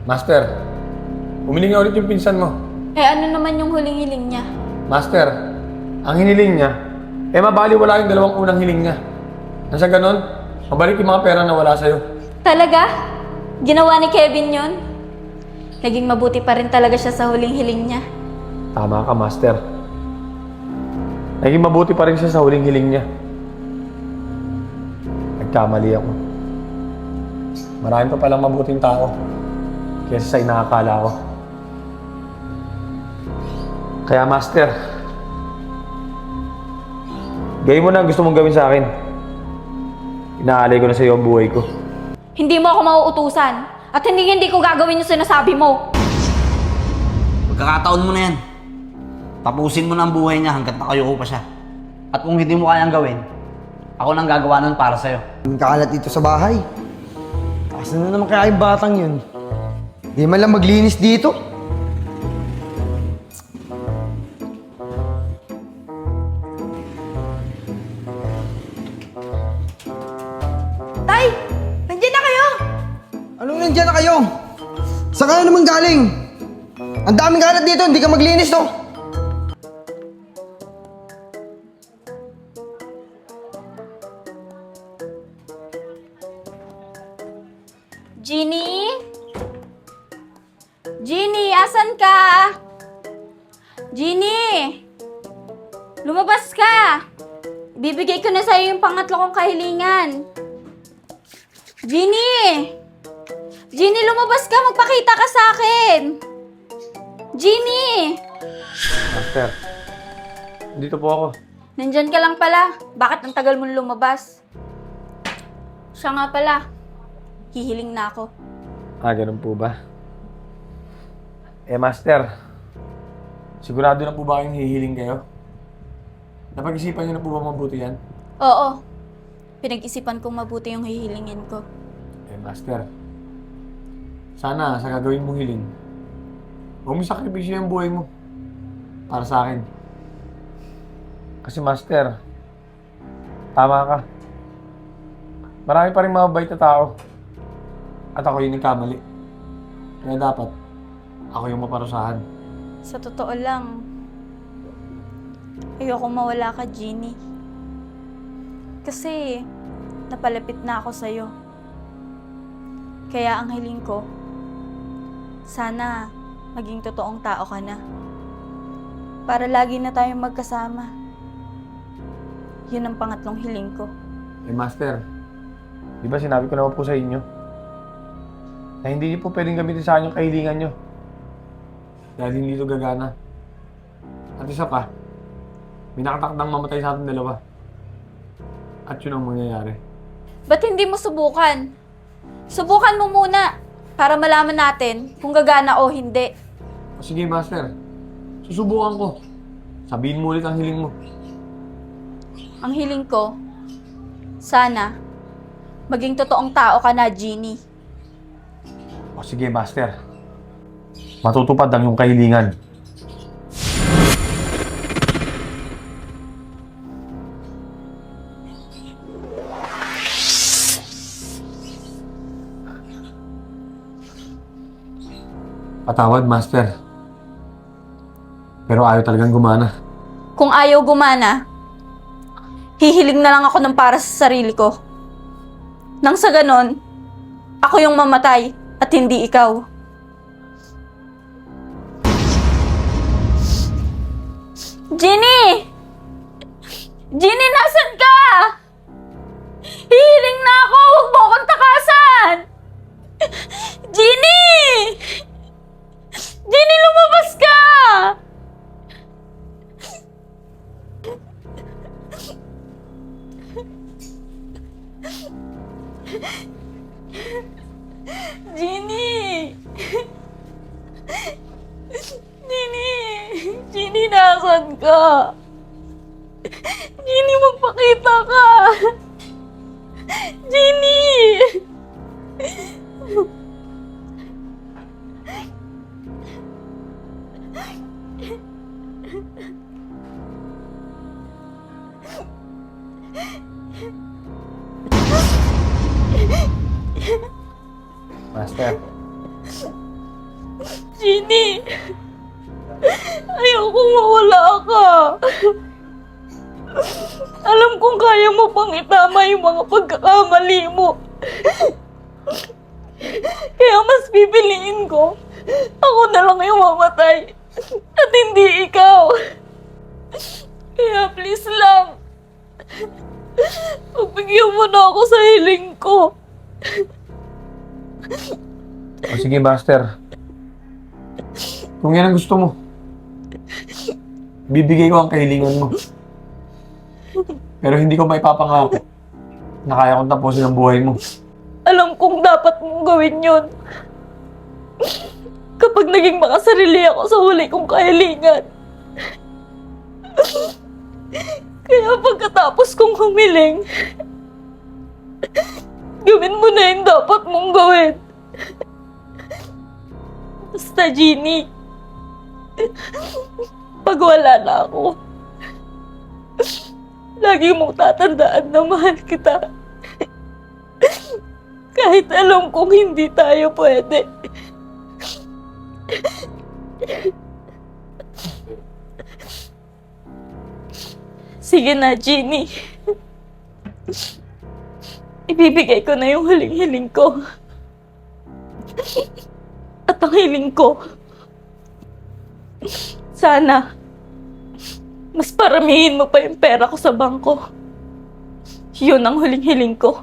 Master, humiling nga ulit yung pinsan mo. Eh ano naman yung huling-hiling niya? Master, ang hiniling niya, mabaliwala yung dalawang unang hiling niya. Nasa ganon, mabalik yung mga pera na wala sa'yo. Talaga? Ginawa ni Kevin yon? Naging mabuti pa rin talaga siya sa huling hiling niya. Tama ka, Master. Naging mabuti pa rin siya sa huling hiling niya. Nagkamali ako. Marami pa palang mabuting tao kaysa sa inakakala ko. Kaya, Master, gawin mo na ang gusto mong gawin sa akin. Inaalay ko na sa iyo ang buhay ko. Hindi mo ako mauutusan. At hindi ko gagawin yung sinasabi mo. Pagkakataon mo na yan. Tapusin mo na ang buhay niya hanggat nakayuko pa siya. At kung hindi mo kayang gawin, ako nang gagawa nun para sa'yo. Ang kalat dito sa bahay. Asan na naman kaya yung batang yun? Di man lang maglinis dito. Tay! Nandiyan na kayo! Anong nandyan na kayo? Saan ka na naman galing? Ang daming kalat dito, hindi ka maglinis to. Jeannie? Jeannie, asan ka? Jeannie! Lumabas ka! Bibigay ko na sa'yo yung pangatlo kong kahilingan. Jeannie! Jeannie, lumabas ka! Magpakita ka sa akin! Jeannie! Master, dito po ako. Nandyan ka lang pala. Bakit ang tagal mo lumabas? Siya nga pala. Hihiling na ako. Ganun po ba? Master, sigurado na po ba kayong hihiling kayo? Napag-isipan niyo na po ba mabuti yan? Oo. Pinag-isipan kong mabuti yung hihilingin ko. Master, sana sa gagawin mong hiling, huwag mo sakripisyo yung buhay mo para sa akin. Kasi Master, tama ka. Marami pa rin mababait na tao. At ako yung nagkamali. Kaya dapat, ako yung maparusahan. Sa totoo lang, ayoko mawala ka, Jeannie. Kasi, napalapit na ako sa'yo. Kaya ang hiling ko, sana maging totoong tao ka na. Para lagi na tayong magkasama. Yun ang pangatlong hiling ko. Master, di ba sinabi ko naman po sa inyo na hindi niyo po pwedeng gamitin sa akin yung kahilingan niyo. Dahil hindi ito gagana. At isa pa, may nakatakdang mamatay sa ating dalawa. At yun ang mangyayari. Ba't hindi mo subukan? Subukan mo muna para malaman natin kung gagana o hindi. O sige, Master. Susubukan ko. Sabihin mo ulit ang hiling mo. Ang hiling ko, sana maging totoong tao ka na, Jeannie. O sige, Master. Matutupad ang iyong kahilingan. Patawad, Master. Pero ayaw talagang gumana. Kung ayaw gumana, hihiling na lang ako ng para sa sarili ko. Nang sa ganon, ako yung mamatay at hindi ikaw. Jeannie! Jeannie, nasan ka? Hihiling na ako! Huwag mo akong takasan! Jeannie! Jeannie, lumabas ka! Jeannie! Jeannie, nasan ka? Jeannie, magpakita ka! Jeannie! Master, Ginny! Ayokong mawala ka. Alam kong kaya mo pang itama yung mga pagkakamali mo. Kaya mas pipiliin ko, ako na lang yung mamatay at hindi ikaw. Kaya please lang, pagbigyan mo na ako sa hiling ko. O sige, Master. Kung yan ang gusto mo, bibigay ko ang kahilingan mo. Pero hindi ko maipapangako na kaya kong tapusin ang buhay mo. Alam kong dapat mong gawin yun. Kapag naging makasarili ako sa huli kong kahilingan. Kaya pagkatapos kong humiling, gawin mo na yung dapat mong gawin. Basta, Ginny, pag wala na ako, lagi mong tatandaan na mahal kita. Kahit alam kong hindi tayo pwede. Sige na, Ginny. Ibibigay ko na yung huling-hiling ko. At ang hiling ko, sana, mas paramihin mo pa yung pera ko sa bangko. Yun ang huling-hiling ko.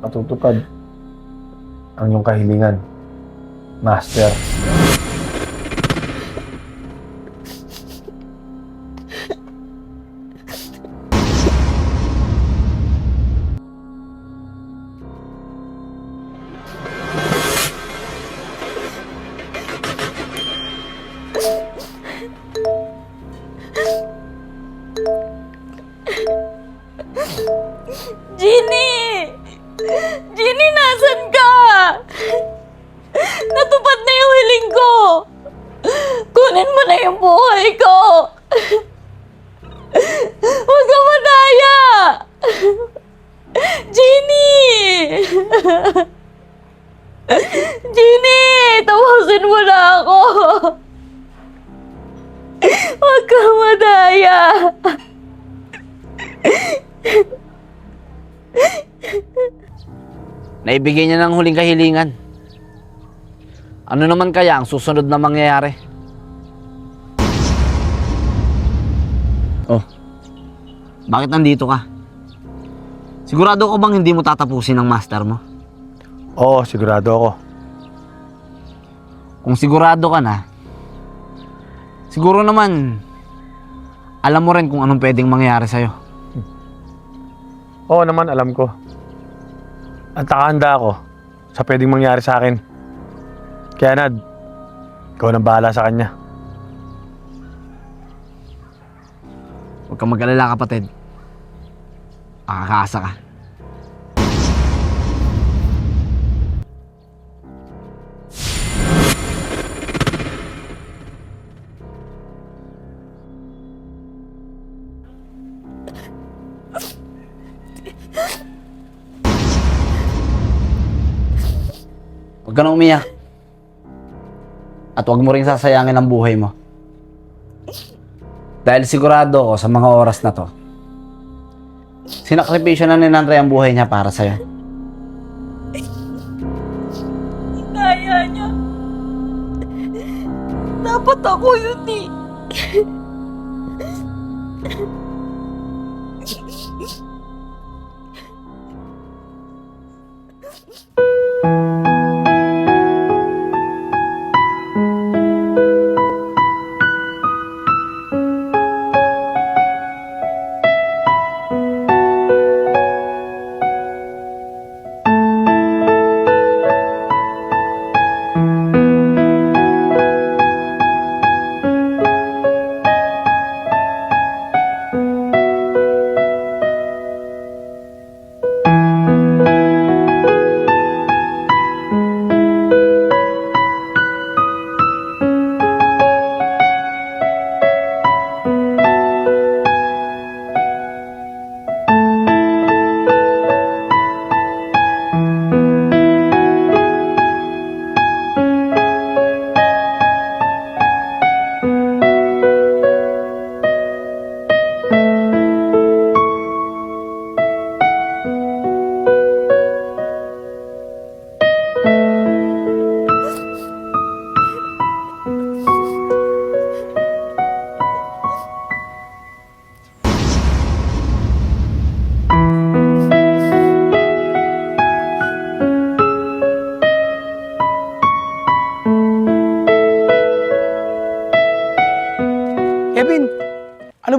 Matutupad ang iyong kahilingan, Master. Ginny! Ginny, nasan ka? Natupad na yung hiling ko! Kunin mo na yung buhay ko! Huwag ka madaya! Ginny! Ginny! Tapusin mo na ako! Huwag ka madaya! Naibigay niya ng huling kahilingan. Ano naman kaya ang susunod na mangyayari? Oh, bakit nandito ka? Sigurado ko bang hindi mo tatapusin ang master mo? Oo, sigurado ako. Kung sigurado ka na, siguro naman, alam mo rin kung anong pwedeng mangyari sa'yo. Oo naman, alam ko. At nakahanda ako sa pwedeng mangyari sa akin. Kaya Nad, ikaw nang bahala sa kanya. Huwag kang mag-alala, kapatid. Makakaasa ka. Huwag ka na umiyak. At huwag mo rin sasayangin ang buhay mo. Dahil sigurado ako sa mga oras na to, sinakripisyo na ni Nanay ang buhay niya para sa'yo. Kaya niya. Dapat ako yun eh.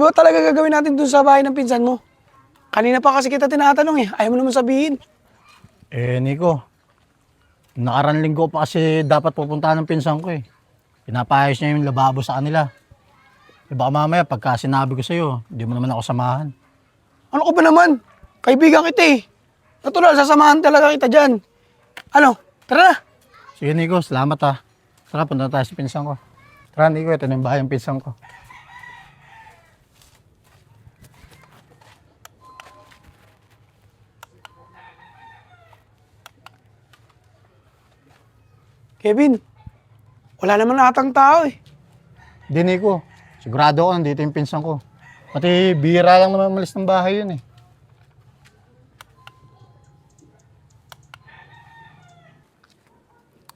ba talaga gagawin natin dun sa bahay ng pinsan mo? Kanina pa kasi kita tinatanong eh. Ayaw mo naman sabihin. Nico, nakaraan linggo pa kasi dapat pupuntahan ng pinsan ko eh. Pinapayos niya yung lababo sa kanila. Baka mamaya pagka sinabi ko sa'yo, hindi mo naman ako samahan. Ano ko ba naman? Kaibigan kita eh. Natural, sasamahan talaga kita dyan. Ano? Tara na. Sige Nico, salamat ha. Tara, punta tayo sa pinsan ko. Tara Nico, ito na yung bahay ng pinsan ko. Kevin, wala naman atang tao eh. Hindi Nico, sigurado ako nandito yung pinsan ko. Pati bihira lang naman umalis ng bahay yun eh.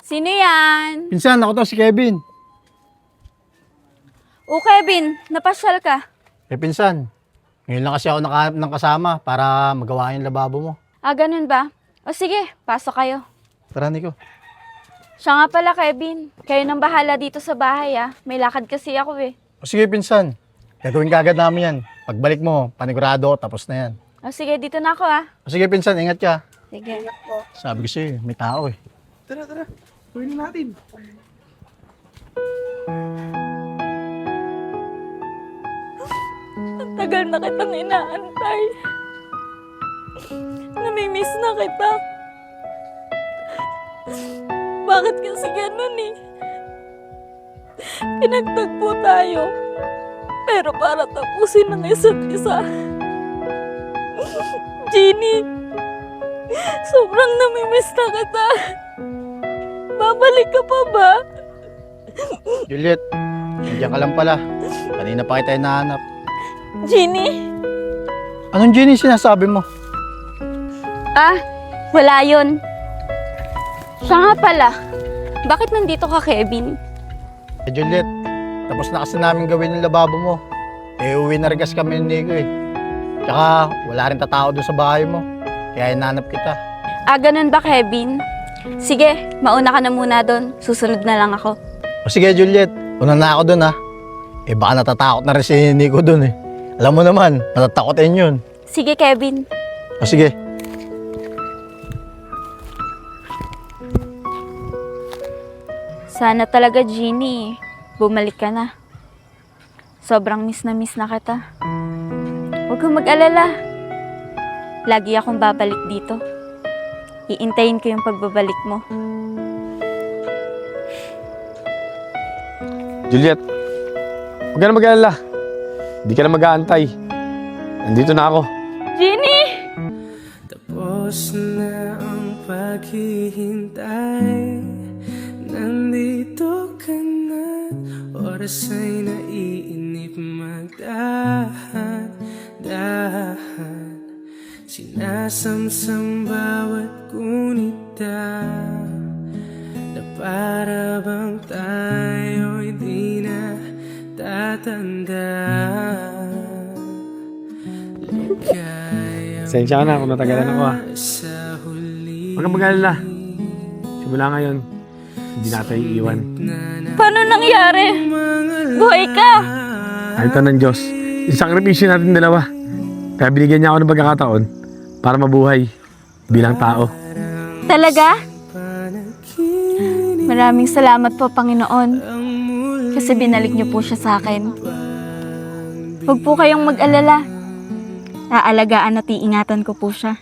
Sino yan? Pinsan, ako to si Kevin. O Kevin, napasyal ka. Pinsan, ngayon lang kasi ako nakahanap ng kasama para magawa yung lababo mo. Ah, ganun ba? O sige, pasok kayo. Tara Nico. Siya nga pala, Kevin. Kayo nang bahala dito sa bahay, ah. May lakad kasi ako, eh. O sige pinsan, gagawin ka agad namin yan. Pagbalik mo, panigurado, tapos na yan. O sige, dito na ako, ah. O sige pinsan, ingat ka. Sige. Sabi ko sa'yo, may tao eh. Tara, tara. Gawin na natin. Ang tagal na kitang inaantay. Namimiss na kita. Bakit kasi ganun eh? Pinagtagpo tayo. Pero para tapusin ang isa't isa. Jeannie, sobrang namimiss na kita. Babalik ka pa ba? Juliet, nandiyan ka lang pala. Kanina pa kita hinahanap. Jeannie? Anong Jenny sinasabi mo? Ah, wala yun. Siya nga pala. Bakit nandito ka, Kevin? Juliet, tapos na kasi namin gawin yung lababo mo. Uwi na rin kasi kami ni Nico eh. Tsaka wala rin tatao doon sa bahay mo. Kaya hinahanap kita. Ah, ganun ba, Kevin? Sige, mauna ka na muna doon. Susunod na lang ako. O sige Juliet, una na ako doon ha. Baka natatakot na rin si Nico doon eh. Alam mo naman, natatakotin yun. Sige, Kevin. O sige. Sana talaga, Jeannie, bumalik ka na. Sobrang miss na kita. Huwag kang mag-alala. Lagi akong babalik dito. Iintayin ko yung pagbabalik mo. Juliet, huwag ka na mag-alala. Hindi ka na mag-aantay. Nandito na ako. Jeannie! Tapos na ang paghihintay. Nandito ka na. Oras ay naiinip magdahan-dahan. Sinasamsam bawat gunita na para bang tayo'y di na tatanda. Pasensya ka na kung natagalan ako ha. Sa huli Huwag kang mag-alala. Simula ngayon, hindi na tayo iiwan. Paano nangyari? Buhay ka! Kahit ng Diyos, isakripisyo natin dalawa. Kaya binigyan niya ako ng pagkakataon para mabuhay bilang tao. Talaga? Maraming salamat po, Panginoon. Kasi binalik niyo po siya sa akin. Huwag po kayong mag-alala. Aalagaan at iingatan ko po siya.